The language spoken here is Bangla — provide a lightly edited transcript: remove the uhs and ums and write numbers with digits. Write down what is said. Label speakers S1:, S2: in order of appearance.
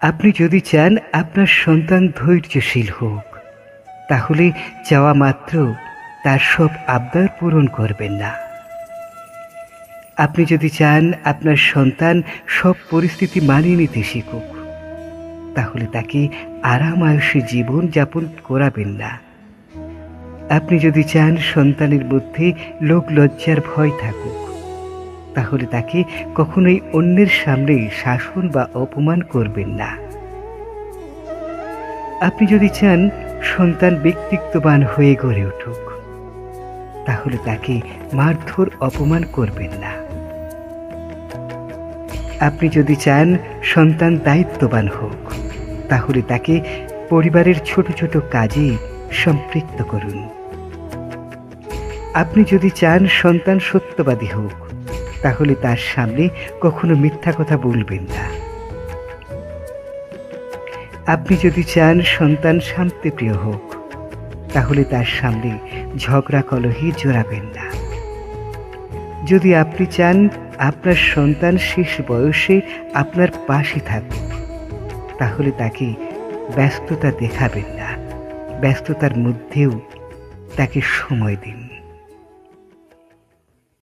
S1: আপনি যদি চান আপনার সন্তান ধৈর্যশীল হোক, তাহলে চাওয়া মাত্র তার সব আবদার পূরণ করবেন না। আপনি যদি চান আপনার সন্তান সব পরিস্থিতি মানিয়ে নিতে শিখুক, তাহলে তাকে আরাম আয়ুষে জীবন যাপন করাবেন না। আপনি যদি চান সন্তানের মধ্যে লোক লজ্জার ভয় থাকুক, তাহলে তাকে কখনোই অন্যের সামনে শাসন বা অপমান করবেন না। আপনি যদি চান সন্তান ব্যক্তিত্ববান হয়ে গড়ে উঠুক, তাহলে তাকে মারধর অপমান করবেন না। আপনি যদি চান সন্তান দায়িত্ববান হোক, তাহলে তাকে পরিবারের ছোট ছোট কাজে সম্পৃক্ত করুন। আপনি যদি চান সন্তান সত্যবাদী হোক, তাহলে তার সামনে কখনো মিথ্যা কথা বলবেন না। আপনি যদি চান সন্তান শান্তিপ্রিয় হোক, তাহলে তার সামনে ঝগড়া কলহে জড়াবেন না। যদি আপনি চান আপনার সন্তান শেষ বয়সে আপনার পাশে থাকুক, তাহলে তাকে ব্যস্ততা দেখাবেন না, ব্যস্ততার মধ্যেও তাকে সময় দিন।